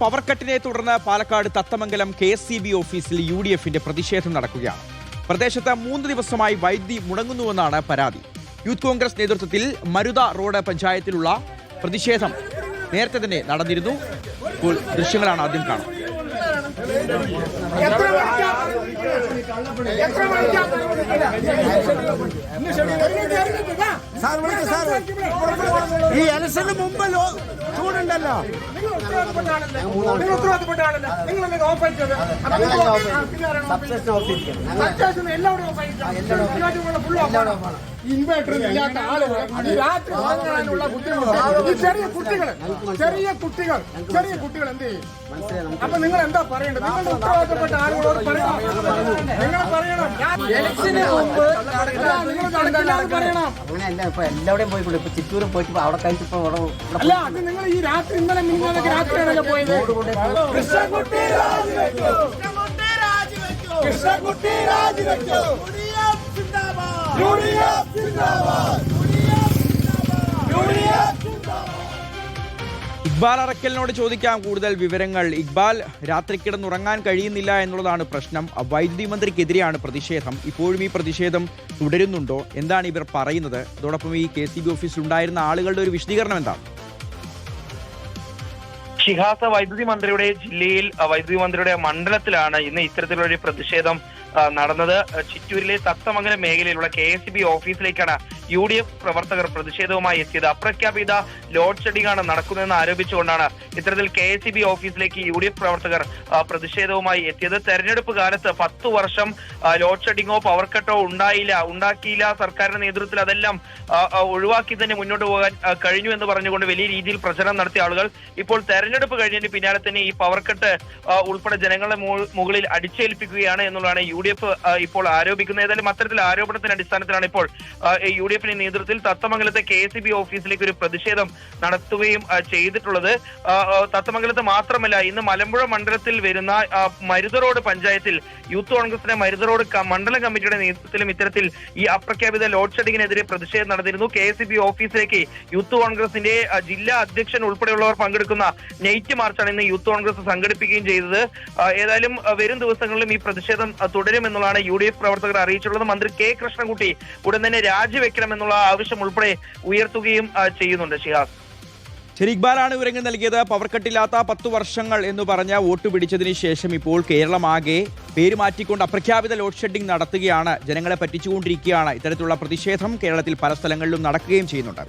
Power കട്ടിനെ തുടർന്ന് Palakkad Thathamangalam KSEB ഓഫീസിൽ UDFന്റെ പ്രതിഷേധം നടക്കുകയാണ്. പ്രദേശത്ത് 3 ദിവസമായി വൈദ്യുതി മുടങ്ങുന്നുവെന്നാണ് പരാതി. യൂത്ത് കോൺഗ്രസ് നേതൃത്വത്തിൽ മരുത റോഡ് പഞ്ചായത്തിലുള്ള പ്രതിഷേധം നേരത്തെ തന്നെ നടന്നിരുന്നു. ഇപ്പോൾ ദൃശ്യങ്ങളാണ് ആദ്യം കാണുന്നത്. ഈ ഇലക്ഷന് മുമ്പ് ചൂടുണ്ടല്ലോ. ഇൻവേർട്ടർ ഇല്ലാത്ത ആളുകൾ രാത്രി ഉറങ്ങാനുള്ള ബുദ്ധിമുട്ട്. ചെറിയ കുട്ടികൾ എന്ത് ചെയ്യും? അപ്പൊ നിങ്ങൾ എന്താ പറയേണ്ടത്? നിങ്ങളുടെ ഉത്തരവാദിത്തപ്പെട്ട ആളുകളോട് പറയണം. നിങ്ങൾ പറയണം. ഇലക്ഷന് മുമ്പ് പറയണം. അങ്ങനെയല്ല, ഇപ്പൊ എല്ലാവരുടെയും പോയിക്കൂടെ. ഇപ്പൊ ചിറ്റൂരും പോയിട്ട് അവിടെ കഴിച്ചപ്പോ അല്ല, അത് നിങ്ങൾ ഈ രാത്രി ഇന്നലെ മിനിഞ്ഞാന്നൊക്കെ രാത്രിയാണല്ലോ പോയത്. കൃഷ്ണകുട്ടി രാജിവെക്കൂ. ഇക്ബാൽ അറക്കലിനോട് ചോദിക്കാം കൂടുതൽ വിവരങ്ങൾ. ഇക്ബാൽ, രാത്രി കിടന്നുറങ്ങാൻ കഴിയുന്നില്ല എന്നുള്ളതാണ് പ്രശ്നം. വൈദ്യുതി മന്ത്രിക്കെതിരെയാണ് പ്രതിഷേധം. ഇപ്പോഴും ഈ പ്രതിഷേധം തുടരുന്നുണ്ടോ? എന്താണ് ഇവർ പറയുന്നത്? അതോടൊപ്പം ഈ KSEB ഓഫീസിൽ ഉണ്ടായിരുന്ന ആളുകളുടെ ഒരു വിശദീകരണം എന്താണ്? ഷിഹാസ, വൈദ്യുതി മന്ത്രിയുടെ ജില്ലയിൽ വൈദ്യുതി മന്ത്രിയുടെ മണ്ഡലത്തിലാണ് ഇന്ന് ഇത്തരത്തിലുള്ള ഒരു പ്രതിഷേധം നടന്നത്. ചിറ്റൂരിലെ തത്തമംഗലം മേഖലയിലുള്ള KSEB ഓഫീസിലേക്കാണ് UDF പ്രവർത്തകർ പ്രതിഷേധവുമായി എത്തിയത്. അപ്രഖ്യാപിത ലോഡ് ഷെഡിംഗ് ആണ് നടക്കുന്നതെന്ന് ആരോപിച്ചുകൊണ്ടാണ് ഇത്തരത്തിൽ KSEB ഓഫീസിലേക്ക് UDF പ്രവർത്തകർ പ്രതിഷേധവുമായി എത്തിയത്. തെരഞ്ഞെടുപ്പ് കാലത്ത് 10 വർഷം ലോഡ് ഷെഡിങ്ങോ പവർ കട്ടോ ഉണ്ടാക്കിയില്ല. സർക്കാരിന്റെ നേതൃത്വത്തിൽ അതെല്ലാം ഒഴിവാക്കി തന്നെ മുന്നോട്ട് പോകാൻ കഴിഞ്ഞു എന്ന് പറഞ്ഞുകൊണ്ട് വലിയ രീതിയിൽ പ്രചരണം നടത്തിയ ആളുകൾ ഇപ്പോൾ തെരഞ്ഞെടുപ്പ് കഴിഞ്ഞതിന് പിന്നാലെ തന്നെ ഈ പവർ കട്ട് ഉൾപ്പെടെ ജനങ്ങളുടെ മുകളിൽ അടിച്ചേൽപ്പിക്കുകയാണ് എന്നുള്ളതാണ് UDF ഇപ്പോൾ ആരോപിക്കുന്നത്. ഏതായാലും അത്തരത്തിൽ ആരോപണത്തിന്റെ അടിസ്ഥാനത്തിലാണ് ഇപ്പോൾ UDFിന്റെ നേതൃത്വത്തിൽ തത്തമംഗലത്തെ KSEB ഓഫീസിലേക്ക് ഒരു പ്രതിഷേധം നടത്തുകയും ചെയ്തിട്ടുള്ളത്. തത്തമംഗലത്ത് മാത്രമല്ല, ഇന്ന് മലമ്പുഴ മണ്ഡലത്തിൽ വരുന്ന മരുത റോഡ് പഞ്ചായത്തിൽ യൂത്ത് കോൺഗ്രസിന്റെ മരുത റോഡ് മണ്ഡലം കമ്മിറ്റിയുടെ നേതൃത്വത്തിലും ഇത്തരത്തിൽ ഈ അപ്രഖ്യാപിത ലോഡ് ഷെഡിങ്ങിനെതിരെ പ്രതിഷേധം നടന്നിരുന്നു. KSEB ഓഫീസിലേക്ക് യൂത്ത് കോൺഗ്രസിന്റെ ജില്ലാ അധ്യക്ഷൻ ഉൾപ്പെടെയുള്ളവർ പങ്കെടുക്കുന്ന നൈറ്റ് മാർച്ചാണ് ഇന്ന് യൂത്ത് കോൺഗ്രസ് സംഘടിപ്പിക്കുകയും ചെയ്തത്. ഏതായാലും വരും ദിവസങ്ങളിലും ഈ പ്രതിഷേധം തുടരുമെന്നുള്ളതാണ് UDF പ്രവർത്തകർ അറിയിച്ചിട്ടുള്ളത്. മന്ത്രി K കൃഷ്ണൻകുട്ടി ഉടൻ തന്നെ രാജിവെക്കണമെന്നുള്ള ആവശ്യം ഉൾപ്പെടെ ഉയർത്തുകയും ചെയ്യുന്നുണ്ട്. ഷിഹാസ്, ശരി, ഇക്ബാലാണ് വിവരങ്ങൾ നൽകിയത്. പവർ കട്ടില്ലാത്ത 10 വർഷങ്ങൾ എന്ന് പറഞ്ഞ വോട്ട് പിടിച്ചതിന് ശേഷം ഇപ്പോൾ കേരളമാകെ പേര് മാറ്റിക്കൊണ്ട് അപ്രഖ്യാപിത ലോഡ് ഷെഡിംഗ് നടത്തുകയാണ്. ജനങ്ങളെ പറ്റിച്ചുകൊണ്ടിരിക്കുകയാണ്. ഇത്തരത്തിലുള്ള പ്രതിഷേധം കേരളത്തിൽ പല സ്ഥലങ്ങളിലും നടക്കുകയും ചെയ്യുന്നുണ്ട്.